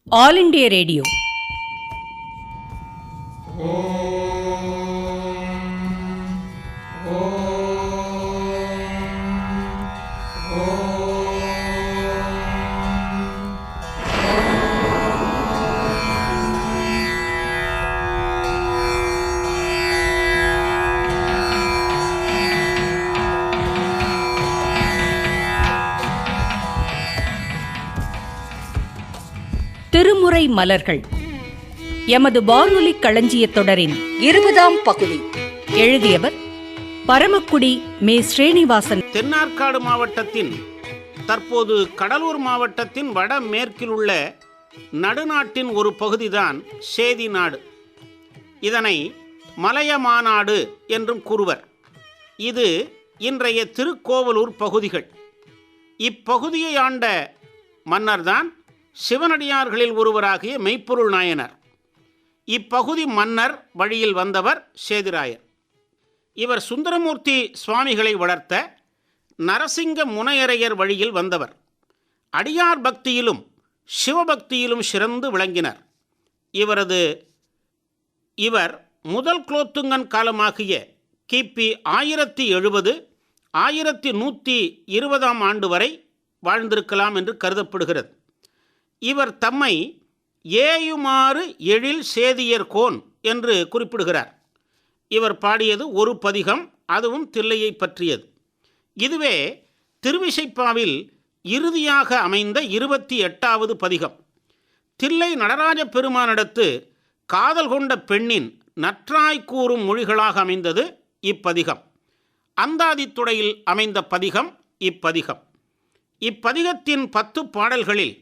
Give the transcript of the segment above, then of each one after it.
All India radio. திருமுறை மலர்கள் எமது வானொலி களஞ்சியத் தொடரின் 20ஆம் பகுதி. எழுதியவர் பரமக்குடி மே. ஸ்ரீனிவாசன். தென்னார்காடு மாவட்டத்தின் தற்போது கடலூர் மாவட்டத்தின் வட மேற்கில் உள்ள நடுநாட்டின் ஒரு பகுதிதான் சேதி நாடு. இதனை மலையமாநாடு என்றும் கூறுவர். இது இன்றைய திருக்கோவலூர் பகுதிகள். இப்பகுதியை ஆண்ட மன்னர்தான் சிவனடியார்களில் ஒருவராகிய மெய்ப்பொருள் நாயனார். இப்பகுதி மன்னர் வழியில் வந்தவர் சேதிராயர். இவர் சுந்தரமூர்த்தி சுவாமிகளை வளர்த்த நரசிங்க முனையரையர் வழியில் வந்தவர். அடியார் பக்தியிலும் சிவபக்தியிலும் சிறந்து விளங்கினார். இவர் முதல் குலோத்துங்கன் காலமாகிய கிபி 1070 1120 ஆண்டு வரை வாழ்ந்திருக்கலாம் என்று கருதப்படுகிறது. இவர் தம்மை ஏயுமாறு எழில் சேதியர்கோன் என்று குறிப்பிடுகிறார். இவர் பாடியது ஒரு பதிகம், அதுவும் தில்லையை பற்றியது. இதுவே திருவிசைப்பாவில் இறுதியாக அமைந்த 28வது பதிகம். தில்லை நடராஜ பெருமானிடத்து காதல் கொண்ட பெண்ணின் நற்றாய் கூறும் மொழிகளாக அமைந்தது இப்பதிகம். அந்தாதித்துடையில் அமைந்த பதிகம் இப்பதிகம். இப்பதிகத்தின் 10 பாடல்களில்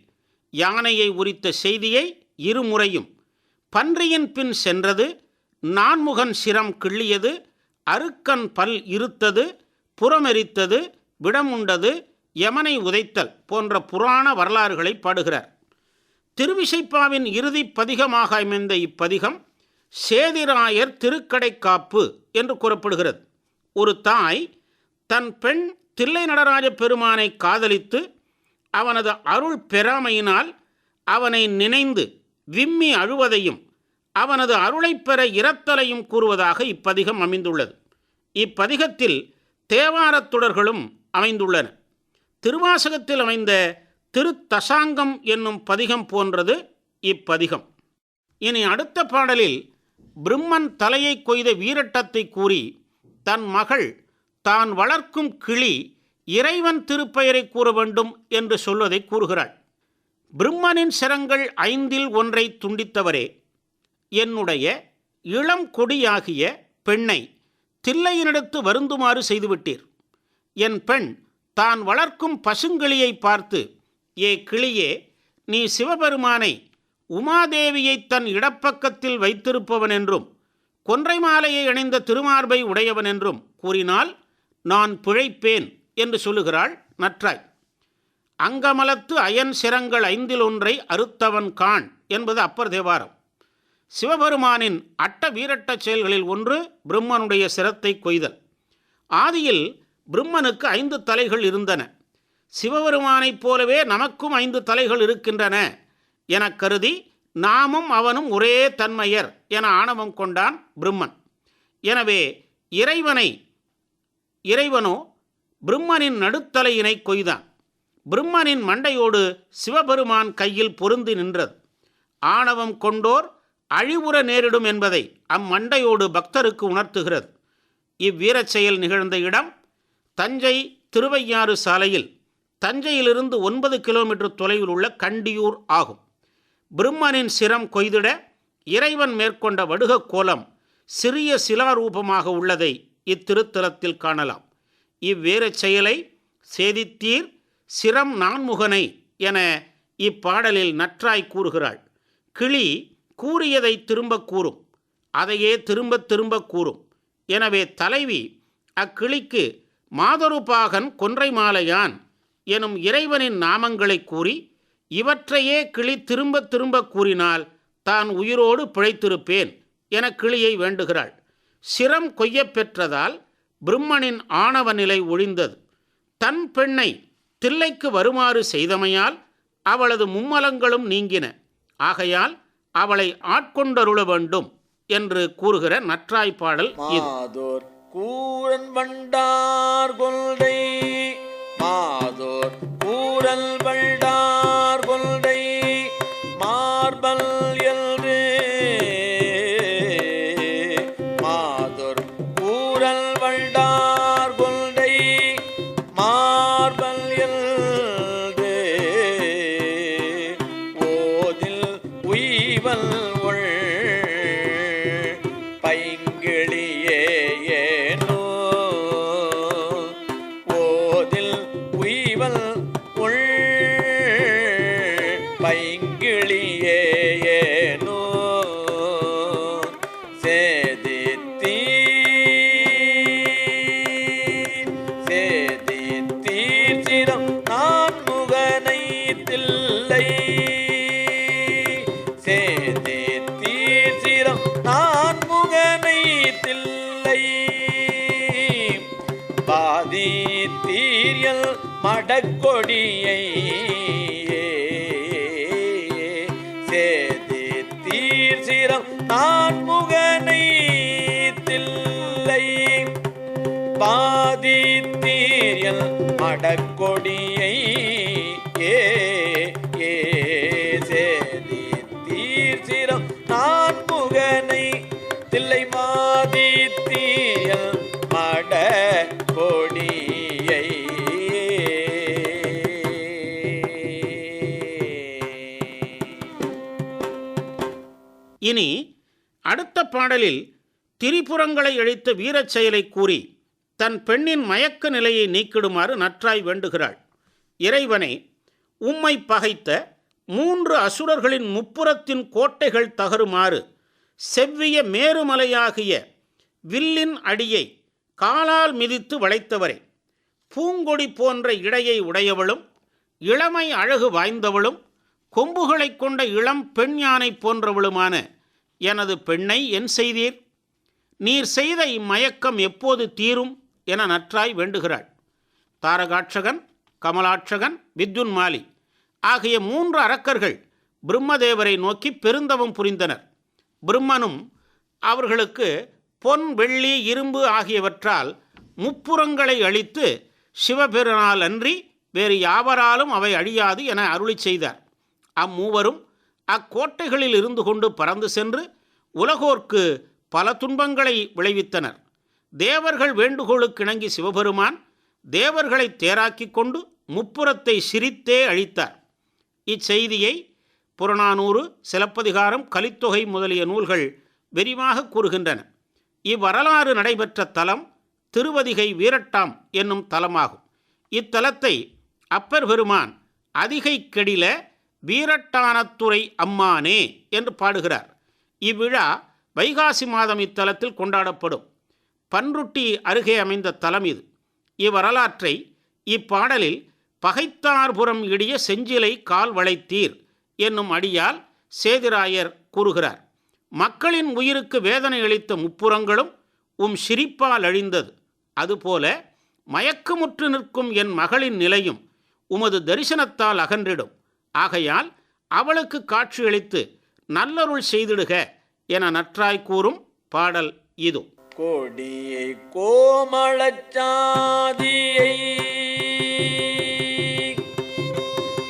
யானையை உரித்த செய்தியை இருமுறையும், பன்றியின் பின் சென்றது, நான்முகன் சிரம் கிள்ளியது, அருக்கன் பல் இருத்தது, புறமெரித்தது, விடமுண்டது, யமனை உதைத்தல் போன்ற புராண வரலாறுகளை பாடுகிறார். திருவிசைப்பாவின் இறுதி பதிகமாக அமைந்த இப்பதிகம் சேதிராயர் திருக்கடைக்காப்பு என்று கூறப்படுகிறது. ஒரு தாய் தன் பெண் தில்லை நடராஜ பெருமானை காதலித்து அவனது அருள் பெறாமையினால் அவனை நினைந்து விம்மி அழுவதையும் அவனது அருளை பெற இரத்தலையும் கூறுவதாக இப்பதிகம் அமைந்துள்ளது. இப்பதிகத்தில் தேவாரத் தொடர்களும் அமைந்துள்ளன. திருவாசகத்தில் அமைந்த திருத்தசாங்கம் என்னும் பதிகம் போன்றது இப்பதிகம். இனி அடுத்த பாடலில் பிரம்மன் தலையை கொய்த வீரட்டத்தை கூறி தன் மகள் தான் வளர்க்கும் கிளி இறைவன் திருப்பெயரை கூற வேண்டும் என்று சொல்வதை கூறுகிறாள். பிரம்மனின் சிரங்கள் 5இல் ஒன்றை துண்டித்தவரே, என்னுடைய இளம் கொடியாகிய பெண்ணை தில்லையினிடத்து வருந்துமாறு செய்துவிட்டீர். என் பெண் தான் வளர்க்கும் பசுங்கிளியை பார்த்து, ஏ கிளியே, நீ சிவபெருமானை உமாதேவியை தன் இடப்பக்கத்தில் வைத்திருப்பவன் என்றும் கொன்றை மாலையை அணிந்த திருமார்பை உடையவன் என்றும் கூறினால் நான் பிழைப்பேன் என்று சொல்லுகிறாள் நற்றாய். அங்கமலத்து அயன் சிரங்கள் 5இல் ஒன்றை அறுத்தவன் கான் என்பது அப்பர் தேவாரம். சிவபெருமானின் அட்ட வீரட்ட செயல்களில் ஒன்று பிரம்மனுடைய சிரத்தை கொய்தல். ஆதியில் பிரம்மனுக்கு 5 தலைகள் இருந்தன. சிவபெருமானைப் போலவே நமக்கும் 5 தலைகள் இருக்கின்றன என கருதி நாமும் அவனும் ஒரே தன்மையர் என ஆணவம் கொண்டான் பிரம்மன். எனவே இறைவனோ பிரம்மனின் நடுத்தலையினை கொய்தான். பிரம்மனின் மண்டையோடு சிவபெருமான் கையில் பொருந்தி நின்றது. ஆணவம் கொண்டோர் அழிவுற நேரிடும் என்பதை அம்மண்டையோடு பக்தருக்கு உணர்த்துகிறது. இவ்வீரச் செயல் நிகழ்ந்த இடம் தஞ்சை திருவையாறு சாலையில் தஞ்சையிலிருந்து 9 கிலோமீட்டர் தொலைவில் உள்ள கண்டியூர் ஆகும். பிரம்மனின் சிரம் கொய்திட இறைவன் மேற்கொண்ட வடுக கோலம் சிறிய சிலாரூபமாக உள்ளதை இத்திருத்தலத்தில் காணலாம். இவ்வீரச் செயலை சேதித்தீர் சிரம் நான்முகனை என இப்பாடலில் நற்றாய் கூறுகிறாள். கிளி கூறியதை திரும்ப கூறும், அதையே திரும்ப திரும்ப கூறும். எனவே தலைவி அக்கிளிக்கு மாதொருபாகன் கொன்றை மாலையான் எனும் இறைவனின் நாமங்களை கூறி இவற்றையே கிளி திரும்ப திரும்ப கூறினால் தான் உயிரோடு பிழைத்திருப்பேன் என கிளியை வேண்டுகிறாள். சிரம் கொய்யப் பெற்றதால் பிரம்மனின் ஆணவ நிலை ஒழிந்தது. தன் பெண்ணை தில்லைக்கு வருமாறு செய்தமையால் அவளது மும்மலங்களும் நீங்கின. ஆகையால் அவளை ஆட்கொண்டருள வேண்டும் என்று கூறுகிற நற்றாய் பாடல் இது. மாதோர் கூரன் வண்டார் கொள்கை, மாதோர் கூரல் வண்டார் கொள்கை மார்பல் என்று, மாதோர் கூரல் வண்டார் கொள்கை மார்பல் என்று, ஓதில் உய்வல் ஒள் பைங்கிளியே ஏனோ, ஓதில் உய்வல் உள் பைங்கிளியே ஏனோ, சேதித்தீர் சிரம் நான் முகனை தில்லை, சேதித்தீர் சிரம் நான் முகனை தில்லை, பாதி தீரியல் மடக்கொடியை, சேதி தீர் சிரம் நான் முகனை தில்லை, பாதி தீரியல் மடக்கொடியை, சேதி தீர் சிரம் நான் முகனை தில்லை, மாதி தீயல் மட கொடியை. இனி அடுத்த பாடலில் திரிபுரங்களை அழித்த வீரச் செயலை கூறி தன் பெண்ணின் மயக்க நிலையை நீக்கிடுமாறு நற்றாய் வேண்டுகிறாள். இறைவனே, உம்மை பகைத்த 3 அசுரர்களின் முப்புறத்தின் கோட்டைகள் தகருமாறு செவ்விய மேருமலையாகிய வில்லின் அடியை காலால் மிதித்து வளைத்தவரே, பூங்கொடி போன்ற இடையை உடையவளும் இளமை அழகு வாய்ந்தவளும் கொம்புகளைக் கொண்ட இளம் பெண் யானை போன்றவளுமான எனது பெண்ணை என் செய்தீர்? நீர் செய்த இம்மயக்கம் எப்போது தீரும் என நற்றாய் வேண்டுகிறாள். தாரகாட்சகன், கமலாட்சகன், வித்யுன்மாலி ஆகிய 3 அரக்கர்கள் பிரம்மதேவரை நோக்கி பெருந்தவம் புரிந்தனர். பிரம்மனும் அவர்களுக்கு பொன், வெள்ளி, இரும்பு ஆகியவற்றால் முப்புறங்களை அழித்து சிவபெருமானால் அன்றி வேறு யாவராலும் அவை அழியாது என அருளி செய்தார். அம்மூவரும் அக்கோட்டைகளில் இருந்து கொண்டு பறந்து சென்று உலகோர்க்கு பல துன்பங்களை விளைவித்தனர். தேவர்கள் வேண்டுகோளுக்கிணங்கி சிவபெருமான் தேவர்களை தேராக்கி கொண்டு முப்புறத்தை சிரித்தே அழித்தார். இச்செய்தியை புறநானூறு, சிலப்பதிகாரம், கலித்தொகை முதலிய நூல்கள் விரிவாக கூறுகின்றன. இவ்வரலாறு நடைபெற்ற தலம் திருவதிகை வீரட்டாம் என்னும் தலமாகும். இத்தலத்தை அப்பர் பெருமான் அதிகை கெடில வீரட்டானத்துறை அம்மானே என்று பாடுகிறார். இவ்விழா வைகாசி மாதம் இத்தலத்தில் கொண்டாடப்படும். பன்ருட்டி அருகே அமைந்த தலம் இது. இவ்வரலாற்றை இப்பாடலில் பகைத்தார்புறம் இடிய செஞ்சிலை கால் வளைத்தீர் என்னும் அடியால் சேதிராயர் கூறுகிறார். மக்களின் உயிருக்கு வேதனை அளித்த முப்புறங்களும் உம் சிரிப்பால் அழிந்தது. அதுபோல மயக்கமுற்று நிற்கும் என் மகளின் நிலையும் உமது தரிசனத்தால் அகன்றிடும். ஆகையால் அவளுக்கு காட்சியளித்து நல்லருள் செய்திடுக என நற்றாய் கூறும் பாடல் இது. கொடியை கோமளச்சாதியை,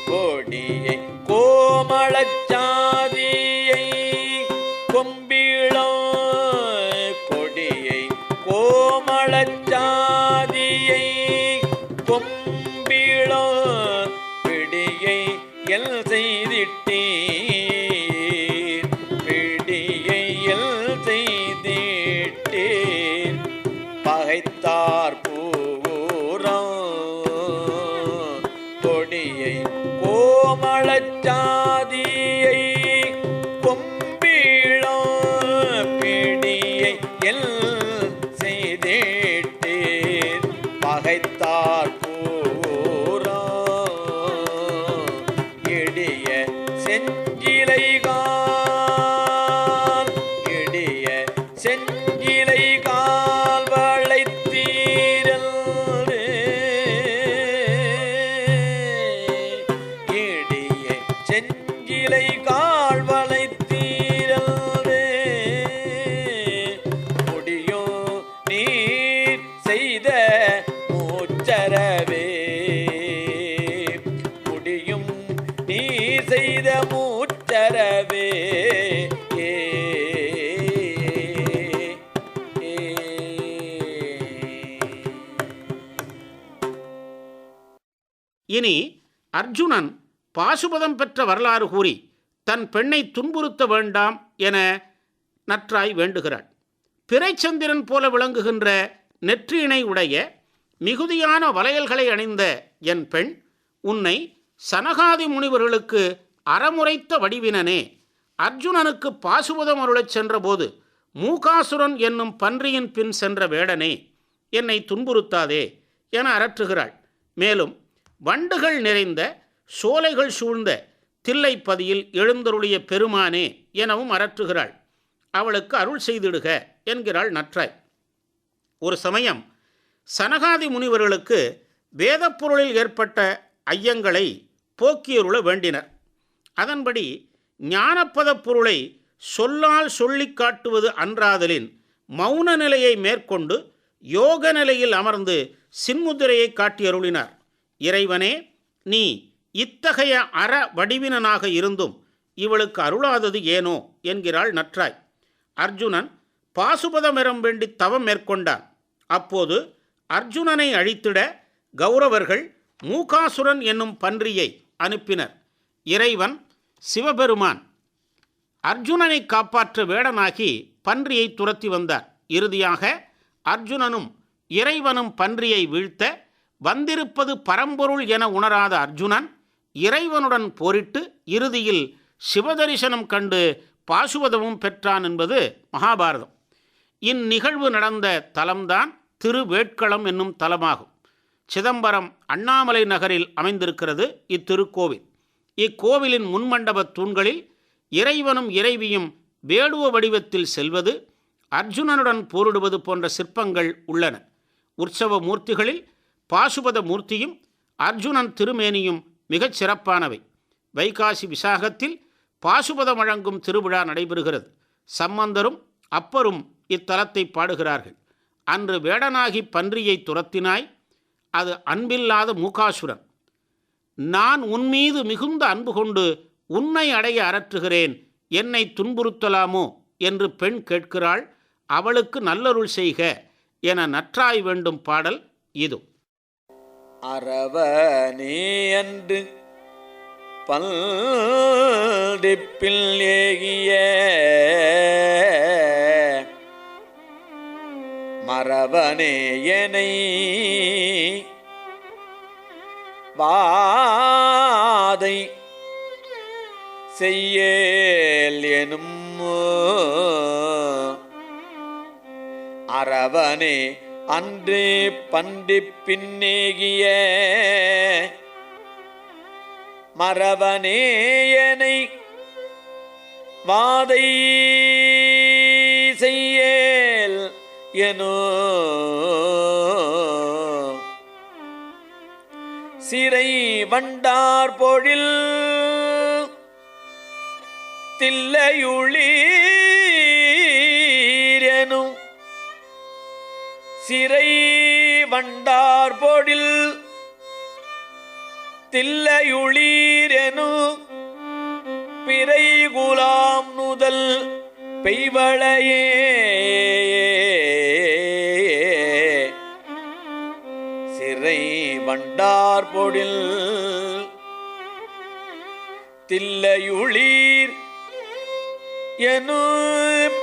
கொடியை கோமளச்சாதியை கொம்பிளோ, கொடியை கோமளச்சாதியை கொம்பிளோ பிடியை எல் செய்திட்டீர், பிடியை எல் செய்திட்டீர், பகைத்தார் பூரம் கொடியை கோமளச்சாதியை கொம்பிளோ பிடியை எல் செய்திட்டீர், பகைத்தார் செஞ்சிலைகால், இடிய செஞ்சிலைகால் வளைத்தீரல், இடிய செஞ்சிலைகால் மூச்சரவே இனி அர்ஜுனன் பாசுபதம் பெற்ற வரலாறு கூறி தன் பெண்ணை துன்புறுத்த வேண்டாம் என நற்றாய் வேண்டுகிறாள். பிறைச்சந்திரன் போல விளங்குகின்ற நெற்றியினை உடைய மிகுதியான வளையல்களை அணிந்த என் பெண், உன்னை சனகாதி முனிவர்களுக்கு அறமுறைத்த வடிவினனே, அர்ஜுனனுக்கு பாசுபதம் அருளச் சென்றபோது மூகாசுரன் என்னும் பன்றியின் பின் சென்ற வேடனே, என்னை துன்புறுத்தாதே என அரற்றுகிறாள். மேலும் வண்டுகள் நிறைந்த சோலைகள் சூழ்ந்த தில்லைப்பதியில் எழுந்தருளிய பெருமானே எனவும் அரற்றுகிறாள். அவளுக்கு அருள் செய்திடுக என்கிறாள் நற்றாய். ஒரு சமயம் சனகாதி முனிவர்களுக்கு வேதப்பொருளில் ஏற்பட்ட ஐயங்களை போக்கியருள வேண்டினர். அதன்படி ஞானப்பத பொருளை சொல்லால் சொல்லி காட்டுவது அன்றாதலின் மௌன நிலையை மேற்கொண்டு யோக நிலையில் அமர்ந்து சின்முத்திரையை காட்டியருளினார். இறைவனே, நீ இத்தகைய அற வடிவினனாக இருந்தும் இவளுக்கு அருளாதது ஏனோ என்கிறாள் நற்றாய். அர்ஜுனன் பாசுபதமிரம் வேண்டி தவம் மேற்கொண்டான். அப்போது அர்ஜுனனை அழித்திட கௌரவர்கள் மூகாசுரன் என்னும் பன்றியை அனுப்பினர். இறைவன் சிவபெருமான் அர்ஜுனனை காப்பாற்ற வேடனாகி பன்றியை துரத்தி வந்தார். இறுதியாக அர்ஜுனனும் இறைவனும் பன்றியை வீழ்த்த வந்திருப்பது பரம்பொருள் என உணராத அர்ஜுனன் இறைவனுடன் போரிட்டு இறுதியில் சிவதரிசனம் கண்டு பாசுபதமும் பெற்றான் என்பது மகாபாரதம். இந்நிகழ்வு நடந்த தலம்தான் திருவேட்களம் என்னும் தலமாகும். சிதம்பரம் அண்ணாமலை நகரில் அமைந்திருக்கிறது இத்திருக்கோவில். இக்கோவிலின் முன்மண்டப தூண்களில் இறைவனும் இறைவியும் வேடுவ வடிவத்தில் செல்வது, அர்ஜுனனுடன் போரிடுவது போன்ற சிற்பங்கள் உள்ளன. உற்சவ மூர்த்திகளில் பாசுபத மூர்த்தியும் அர்ஜுனன் திருமேனியும் மிகச் சிறப்பானவை. வைகாசி விசாகத்தில் பாசுபதம் வழங்கும் திருவிழா நடைபெறுகிறது. சம்பந்தரும் அப்பரும் இத்தலத்தை பாடுகிறார்கள். அன்று வேடனாகி பன்றியை துரத்தினாய், அது அன்பில்லாத மூகாசுரன். நான் உன்மீது மிகுந்த அன்பு கொண்டு உன்னை அடைய அரற்றுகிறேன், என்னை துன்புறுத்தலாமோ என்று பெண் கேட்கிறாள். அவளுக்கு நல்லருள் செய்க என நற்றாய் வேண்டும் பாடல் இது. அரவனே அன்று பல்டிப்பில் ஏகிய மரவனே எனை வாதை செய்யேல் எனும் அரவனே அன்று பண்டி பின்னேகிய மரவனேயனை வாதை செய்யேல் எனோ சிறை வண்டார் பொழில் தில்லையுளீரெனும் சிறை வண்டார் பொழில் தில்லையுளீரெனும் பிறை குலாம் நுதல் பெய்வளையே சிறை வண்டார் பொழில் தில்லையுளீர் எனு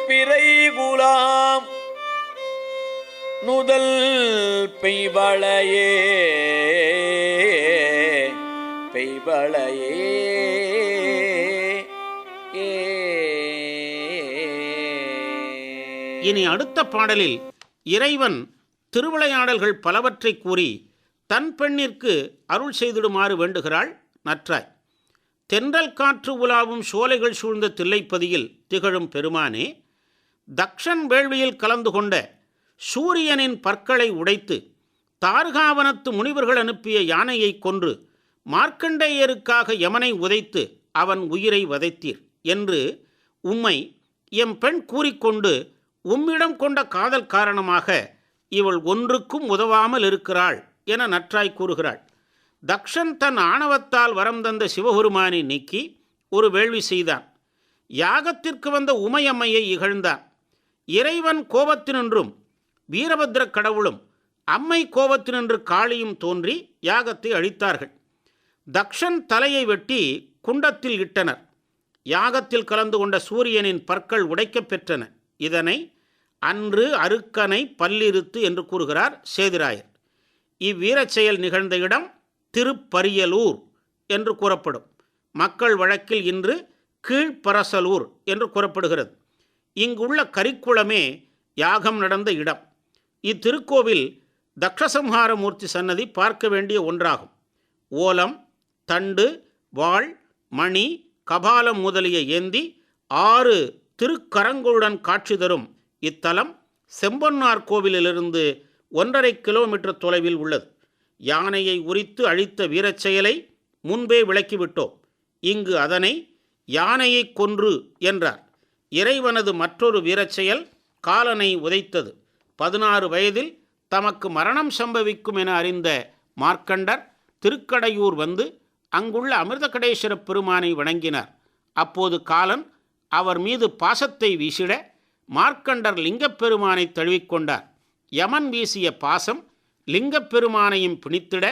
பிறை குலாம் நுதல் பெய்வளையே பெய்வளையே. இனி அடுத்த பாடலில் இறைவன் திருவிளையாடல்கள் பலவற்றை கூறி தன் பெண்ணிற்கு அருள் செய்திடுமாறு வேண்டுகிறாள் நற்றாய். தென்றல் காற்று உலாவும் சோலைகள் சூழ்ந்த தில்லைப்பதியில் திகழும் பெருமானே, தக்ஷன் வேள்வியில் கலந்து கொண்ட சூரியனின் பற்களை உடைத்து தார்காவனத்து முனிவர்கள் அனுப்பிய யானையை கொன்று மார்க்கண்டேயருக்காக யமனை உதைத்து அவன் உயிரை வதைத்தீர் என்று உம்மை எம் பெண் கூறிக்கொண்டு உம்மிடம் கொண்ட காதல் காரணமாக இவள் ஒன்றுக்கும் உதவாமல் இருக்கிறாள் என நற்றாய் கூறுகிறாள். தக்ஷன் தன் ஆணவத்தால் வரம் தந்த சிவபெருமானை நீக்கி ஒரு வேள்வி செய்தான். யாகத்திற்கு வந்த உமையம்மையை இகழ்ந்தான். இறைவன் கோபத்தினின்றும் வீரபத்ர கடவுளும் அம்மை கோபத்தினின்று காளியும் தோன்றி யாகத்தை அழித்தார்கள். தக்ஷன் தலையை வெட்டி குண்டத்தில் இட்டனர். யாகத்தில் கலந்து கொண்ட சூரியனின் பற்கள் உடைக்கப் பெற்றன. இதனை அன்று அருக்கனை பல்லிருத்து என்று கூறுகிறார் சேதிராயர். இவ்வீரச் செயல் நிகழ்ந்த இடம் திருப்பரியலூர் என்று கூறப்படும். மக்கள் வழக்கில் இன்று கீழ்ப்பரசலூர் என்று கூறப்படுகிறது. இங்குள்ள கரிக்குளமே யாகம் நடந்த இடம். இத்திருக்கோவில் தக்ஷசம்ஹாரமூர்த்தி சன்னதி பார்க்க வேண்டிய ஒன்றாகும். ஓலம், தண்டு, வாள், மணி, கபாலம் முதலிய ஏந்தி 6 திருக்கரங்களுடன் காட்சி தரும் இத்தலம் செம்பொன்னார் கோவிலிலிருந்து 1.5 கிலோமீட்டர் தொலைவில் உள்ளது. யானையை உரித்து அழித்த வீரச் செயலை முன்பே விளக்கிவிட்டோம். இங்கு அதனை யானையை கொன்று என்றார். இறைவனது மற்றொரு வீரச் செயல் காலனை உதைத்தது. 16 வயதில் தமக்கு மரணம் சம்பவிக்கும் என அறிந்த மார்க்கண்டர் திருக்கடையூர் வந்து அங்குள்ள அமிர்தகடேஸ்வர பெருமானை வணங்கினார். அப்போது காலன் அவர் மீது பாசத்தை வீசிட மார்க்கண்டர் லிங்கப்பெருமானை தழுவிக்கொண்டார். யமன் வீசிய பாசம் லிங்கப்பெருமானையும் பிணித்திட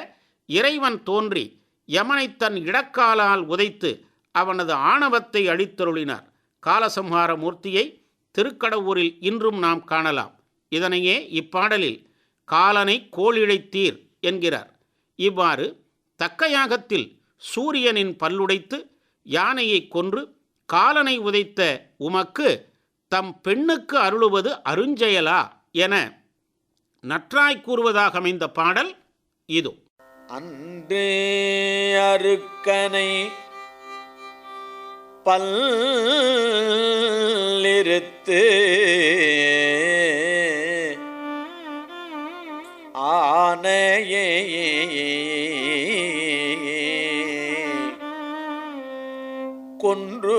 இறைவன் தோன்றி யமனை தன் இடக்காலால் உதைத்து அவனது ஆணவத்தை அழித்தருளினார். காலசம்ஹார மூர்த்தியை திருக்கடவூரில் இன்றும் நாம் காணலாம். இதனையே இப்பாடலில் காலனை கோளிழைத்தீர் என்கிறார். இவ்வாறு தக்க யாகத்தில் சூரியனின் பல்லுடைத்து யானையை கொன்று காலனை உதைத்த உமக்கு தம் பெண்ணுக்கு அருளுவது அருஞ்செயலா என நற்றாய் கூறுவதாக அமைந்த பாடல் இது. அன்றே அருக்கனை பல்லிருத்து ஆனையே கொன்று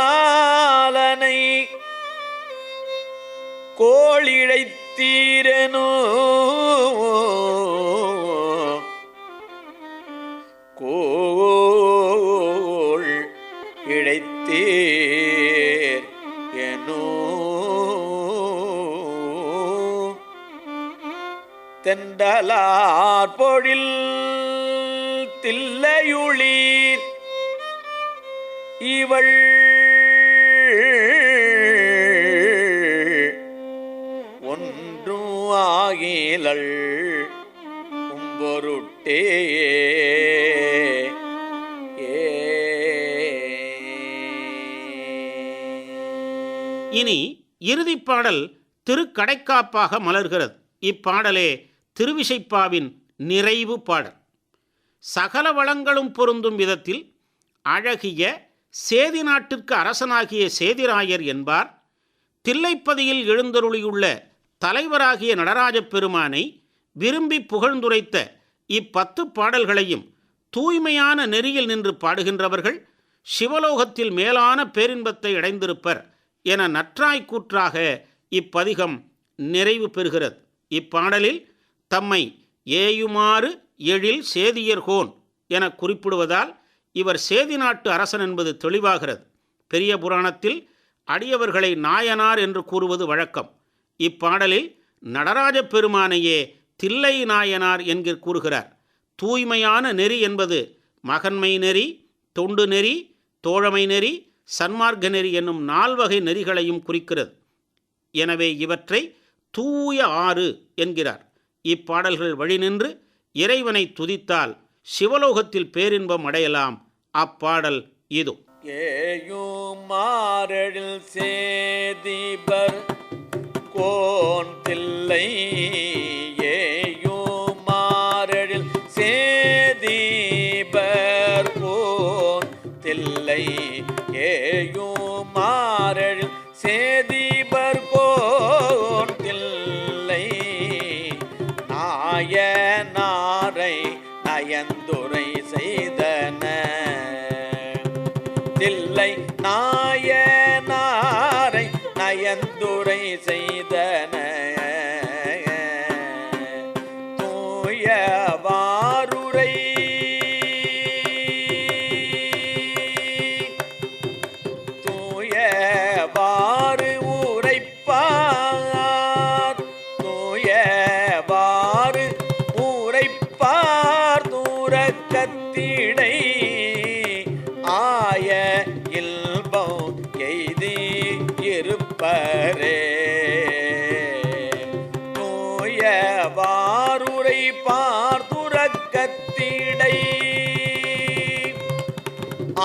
காலனை கோளிழைத்தீரனோ கோள் இழைத்தீர் எனோ தெண்டலார் பொழில் தில்லையுளீர் இவள் ஒன்றும் ஆகிலள் உம்பொருட்டே. இனி இறுதிப்பாடல் திருக்கடைக்காப்பாக மலர்கிறது. இப்பாடலே திருவிசைப்பாவின் நிறைவு பாடல். சகல வளங்களும் பொருந்தும் விதத்தில் அழகிய சேதி நாட்டிற்கு அரசனாகிய சேதிராயர் என்பார். தில்லைப்பதியில் எழுந்தருளியுள்ள தலைவராகிய நடராஜப் பெருமானை விரும்பி புகழ்ந்துரைத்த 10 பாடல்களையும் தூய்மையான நெறியில் நின்று பாடுகின்றவர்கள் சிவலோகத்தில் மேலான பேரின்பத்தை அடைந்திருப்பர் என நற்றாய் கூற்றாக இப்பதிகம் நிறைவு பெறுகிறது. இப்பாடலில் தம்மை ஏயுமாறு எழில் சேதியர்கோன் என குறிப்பிடுவதால் இவர் சேதி நாட்டு அரசன் என்பது தெளிவாகிறது. பெரிய புராணத்தில் அடியவர்களை நாயனார் என்று கூறுவது வழக்கம். இப்பாடலில் நடராஜப் பெருமானையே தில்லை நாயனார் என்கிற கூறுகிறார். தூய்மையான நெறி என்பது மகன்மை நெறி, தொண்டு நெறி, தோழமை நெறி, சன்மார்க்க நெறி என்னும் 4 வகை நெறிகளையும் குறிக்கிறது. எனவே இவற்றை தூய ஆறு என்கிறார். இப்பாடல்கள் வழி நின்று இறைவனை துதித்தால் சிவலோகத்தில் பேரின்பம் அடையலாம். அப்பாடல் இது. ஏயும் மாரழில் சேதிபர் கோன் தில்லை ஏயும் மாரழில் சேதிபர் கோன் தில்லை ஏயும் மாரழில் சேதிபர் கோன் தில்லை நாயனாரை நயந்துரை செய்தன தில்லை நாயனாரை நயந்துரை செய்தன தூயவாறு ஊரைப்பார் தூரக்கத்திடை ஆய இல்பம் எய்தி இருப்பரே. தூயவாருரை பார் தூரக்கத்திடை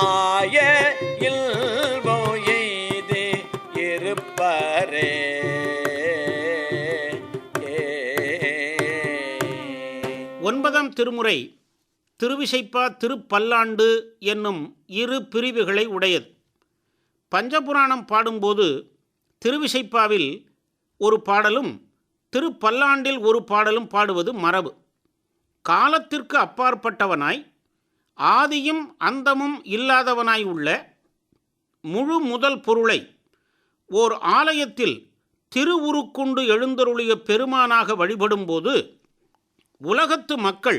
ஆய இல்பம் எய்தி இருப்பரே. ஒன்பதாம் திருமுறை திருவிசைப்பா திருப்பல்லாண்டு என்னும் இரு பிரிவுகளை உடையது. பஞ்சபுராணம் பாடும்போது திருவிசைப்பாவில் ஒரு பாடலும் திருப்பல்லாண்டில் ஒரு பாடலும் பாடுவது மரபு. காலத்திற்கு அப்பாற்பட்டவனாய் ஆதியும் அந்தமும் இல்லாதவனாய் உள்ள முழு முதல் பொருளை ஓர் ஆலயத்தில் திருவுருக்குண்டு எழுந்தருளிய பெருமானாக வழிபடும்போது உலகத்து மக்கள்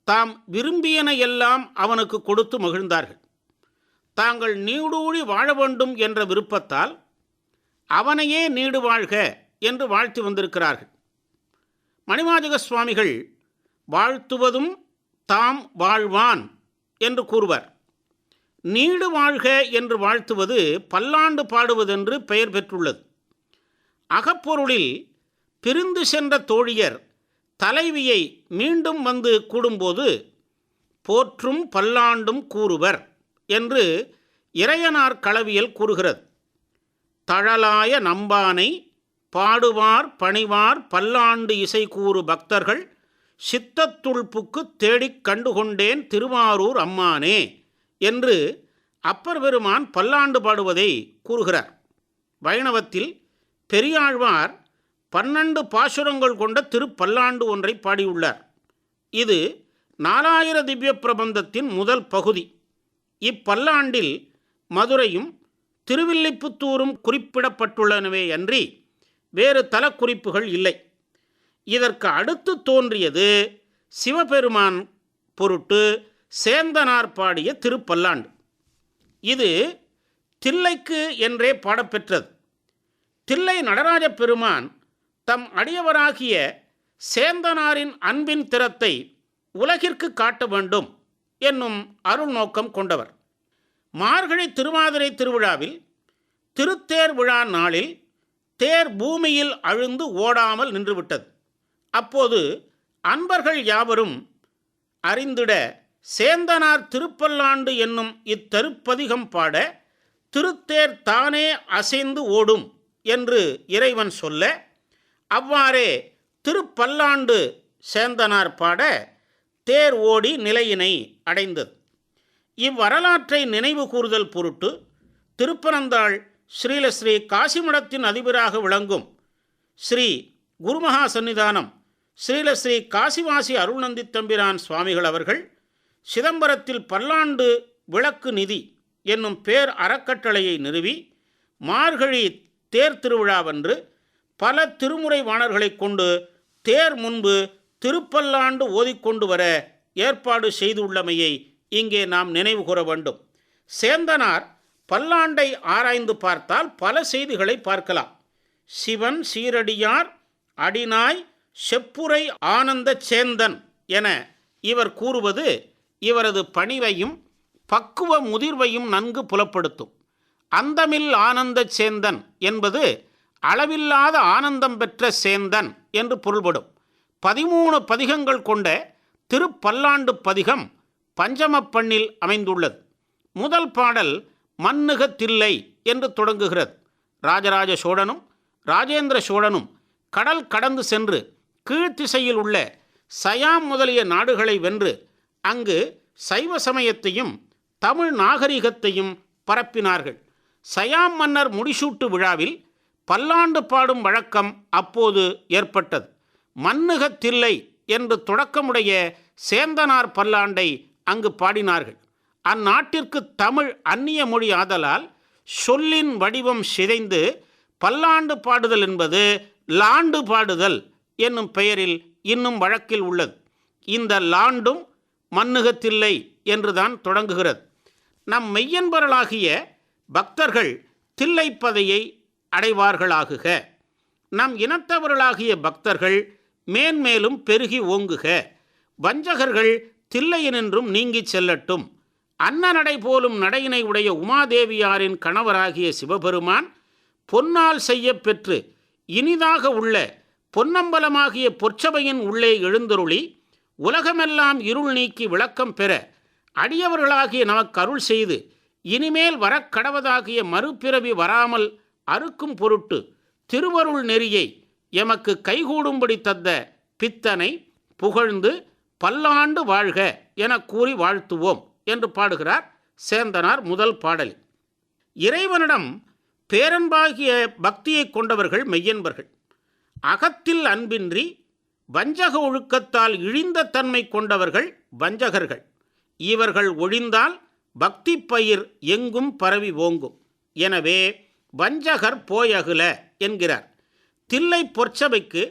தாம் விரும்பியன எல்லாம் அவனுக்கு கொடுத்து மகிழ்ந்தார்கள். தாங்கள் நீடூழி வாழ வேண்டும் என்ற விருப்பத்தால் அவனையே நீடு வாழ்க என்று வாழ்த்தி வந்திருக்கிறார்கள். மணிவாசக சுவாமிகள் வாழ்த்துவதும் தாம் வாழ்வான் என்று கூறுவார். நீடு வாழ்க என்று வாழ்த்துவது பல்லாண்டு பாடுவதென்று பெயர் பெற்றுள்ளது. அகப்பொருளில் பிரிந்து சென்ற தோழியர் தலைவியை மீண்டும் வந்து கூடும்போது போற்றும் பல்லாண்டும் கூறுவர் என்று இறையனார் களவியல் கூறுகிறது. தழலாய நம்பானை பாடுவார் பணிவார் பல்லாண்டு இசை கூறு பக்தர்கள் சித்தத்துள்புக்கு தேடிக் கண்டுகொண்டேன் திருவாரூர் அம்மானே என்று அப்பர் பெருமான் பல்லாண்டு பாடுவதை கூறுகிறார். வைணவத்தில் பெரியாழ்வார் 12 பாசுரங்கள் கொண்ட திருப்பல்லாண்டு ஒன்றை பாடியுள்ளார். இது 4000 திவ்ய பிரபந்தத்தின் முதல் பகுதி. இப்பல்லாண்டில் மதுரையும் திருவில்லிபுத்தூரும் குறிப்பிடப்பட்டுள்ளனவே அன்றி வேறு தலக்குறிப்புகள் இல்லை. இதற்கு அடுத்து தோன்றியது சிவபெருமான் பொருட்டு சேந்தனார் பாடிய திருப்பல்லாண்டு. இது தில்லைக்கு என்றே பாடப்பெற்றது. தில்லை நடராஜ பெருமான் தம் அடியவராகிய சேந்தனாரின் அன்பின் திறத்தை உலகிற்கு காட்ட வேண்டும் என்னும் அருள் நோக்கம் கொண்டவர். மார்கழி திருவாதிரை திருவிழாவில் திருத்தேர் விழா நாளில் தேர் பூமியில் அழுந்து ஓடாமல் நின்றுவிட்டது. அப்போது அன்பர்கள் யாவரும் அறிந்திட சேந்தனார் திருப்பல்லாண்டு என்னும் இத்தருப்பதிகம் பாட திருத்தேர் தானே அசைந்து ஓடும் என்று இறைவன் சொல்ல, அவ்வாறே திருப்பல்லாண்டு சேந்தனார் பாட தேர் ஓடி நிலையினை அடைந்தது. இவ்வரலாற்றை நினைவு கூறுதல் பொருட்டு திருப்பனந்தாள் ஸ்ரீலஸ்ரீ காசிமடத்தின் அதிபராக விளங்கும் ஸ்ரீ குருமகா சன்னிதானம் ஸ்ரீலஸ்ரீ காசிவாசி அருள்நந்தி தம்பிரான் சுவாமிகள் அவர்கள் சிதம்பரத்தில் பல்லாண்டு விளக்கு நிதி என்னும் பேர் அறக்கட்டளையை நிறுவி மார்கழி தேர் திருவிழாவன்று பல திருமுறை வாணர்களை கொண்டு தேர் முன்பு திருப்பல்லாண்டு ஓதிக்கொண்டு வர ஏற்பாடு செய்துள்ளமையை இங்கே நாம் நினைவு கூற வேண்டும். சேந்தனார் பல்லாண்டை ஆராய்ந்து பார்த்தால் பல செய்திகளை பார்க்கலாம். சிவன் சீரடியார் அடிநாய் செப்புரை ஆனந்த சேந்தன் என இவர் கூறுவது இவரது பணிவையும் பக்குவ முதிர்வையும் நன்கு புலப்படுத்தும். அந்தமில் ஆனந்த சேந்தன் என்பது அளவில்லாத ஆனந்தம் பெற்ற சேந்தன் என்று பொருள்படும். 13 பதிகங்கள் கொண்ட திருப்பல்லாண்டு பதிகம் பஞ்சமப்பண்ணில் அமைந்துள்ளது. முதல் பாடல் மன்னுக தில்லை என்று தொடங்குகிறது. ராஜராஜ சோழனும் ராஜேந்திர சோழனும் கடல் கடந்து சென்று கீழ்த்திசையில் உள்ள சயாம் முதலிய நாடுகளை வென்று அங்கு சைவ சமயத்தையும் தமிழ் நாகரிகத்தையும் பரப்பினார்கள். சயாம் மன்னர் முடிசூட்டு விழாவில் பல்லாண்டு பாடும் வழக்கம் அப்போது ஏற்பட்டது. மன்னுக தில்லை என்று தொடக்கமுடைய சேந்தனார் பல்லாண்டை அங்கு பாடினார்கள். அந்நாட்டிற்கு தமிழ் அந்நிய மொழி ஆதலால் சொல்லின் வடிவம் சிதைந்து பல்லாண்டு பாடுதல் என்பது லாண்டு பாடுதல் என்னும் பெயரில் இன்னும் வழக்கில் உள்ளது. இந்த லாண்டும் மன்னுகத்தில்லை என்றுதான் தொடங்குகிறது. நம் மெய்யன்பர்களாகிய பக்தர்கள் தில்லைப்பதையை அடைவார்களாகுக. நம் இனத்தவர்களாகிய பக்தர்கள் மேன்மேலும் பெருகி ஓங்குக. வஞ்சகர்கள் தில்லையினின்றும் நீங்கிச் செல்லட்டும். அன்னநடை போலும் நடையினை உடைய உமாதேவியாரின் கணவராகிய சிவபெருமான் பொன்னால் செய்ய பெற்று இனிதாக உள்ள பொன்னம்பலமாகிய பொற்சபையின் உள்ளே எழுந்தருளி உலகமெல்லாம் இருள் நீக்கி விளக்கம் பெற அடியவர்களாகிய நமக்கு அருள் செய்து இனிமேல் வரக்கடவதாகிய மறுபிறவி வராமல் அறுக்கும் பொருட்டு திருவருள் நெறியை எமக்கு கைகூடும்படி தந்த பித்தனை புகழ்ந்து பல்லாண்டு வாழ்க என கூறி வாழ்த்துவோம் என்று பாடுகிறார் சேந்தனார் முதல் பாடலில். இறைவனிடம் பேரன்பாகிய பக்தியை கொண்டவர்கள் மெய்யன்பர்கள். அகத்தில் அன்பின்றி வஞ்சக ஒழுக்கத்தால் இழிந்த தன்மை கொண்டவர்கள் வஞ்சகர்கள். இவர்கள் ஒழிந்தால் பக்தி பயிர் எங்கும் பரவி ஓங்கும். எனவே வஞ்சகர் போயகுல என்கிறார். தில்லை பொற்சபைக்கு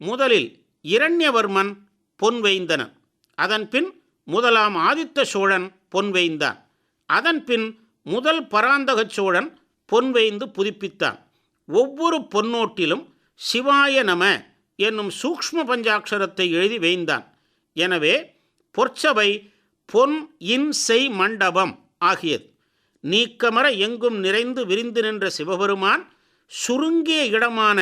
முதலில் இரண்யவர்மன் பொன் வைந்தனன். அதன்பின் முதலாம் ஆதித்த சோழன் பொன் வைந்தான். அதன்பின் முதல் பராந்தக சோழன் பொன் வைந்து புதுப்பித்தான். ஒவ்வொரு பொன்னோட்டிலும் சிவாய நம என்னும் சூக்ஷ்ம பஞ்சாட்சரத்தை எழுதி வைந்தான். எனவே பொற்சபை பொன் இன் செய் மண்டபம் ஆகியது. நீக்கமர எங்கும் நிறைந்து விரிந்து நின்ற சிவபெருமான் சுருங்கிய இடமான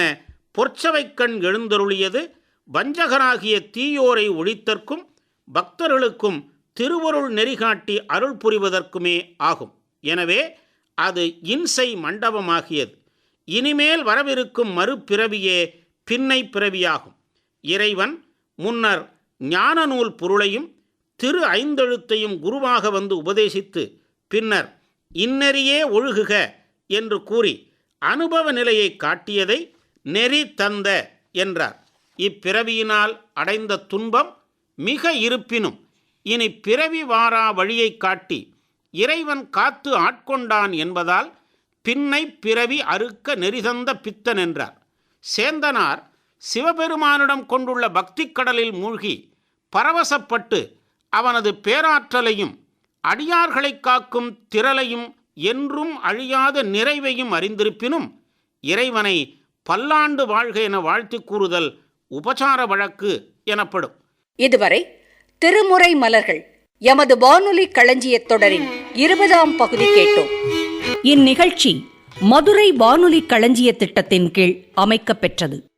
பொற்சபைக்கண் எழுந்தருளியது வஞ்சகராகிய தீயோரை ஒழித்தற்கும் பக்தர்களுக்கும் திருவருள் நெறிகாட்டி அருள் புரிவதற்குமே ஆகும். எனவே அது இன்சை மண்டபமாகியது. இனிமேல் வரவிருக்கும் மறுபிறவியே பின்னை பிறவியாகும். இறைவன் முன்னர் ஞான நூல் பொருளையும் திரு ஐந்தெழுத்தையும் குருவாக வந்து உபதேசித்து பின்னர் இந்நெறியே ஒழுகுக என்று கூறி அனுபவ நிலையை காட்டியதை நெறி தந்த என்றார். இப்பிறவியினால் அடைந்த துன்பம் மிக இருப்பினும் இனி பிறவி வாரா வழியை காட்டி இறைவன் காத்து ஆட்கொண்டான் என்பதால் பின்னை பிறவி அறுக்க நெறிதந்த பித்தன் என்றார். சேந்தனார் சிவபெருமானிடம் கொண்டுள்ள பக்தி கடலில் மூழ்கி பரவசப்பட்டு அவனது பேராற்றலையும் அடியார்களை காக்கும் திரளையும் என்றும் அழியாத நிறைவையும் அறிந்திருப்பினும் இறைவனை பல்லாண்டு வாழ்க என வாழ்த்தி கூறுதல் உபசார வழக்கு எனப்படும். இதுவரை திருமுறை மலர்கள் எமது வானொலி களஞ்சியத் தொடரின் 20ஆம் பகுதி கேட்டோம். இந்நிகழ்ச்சி மதுரை வானொலி களஞ்சிய திட்டத்தின் கீழ் அமைக்கப்பெற்றது.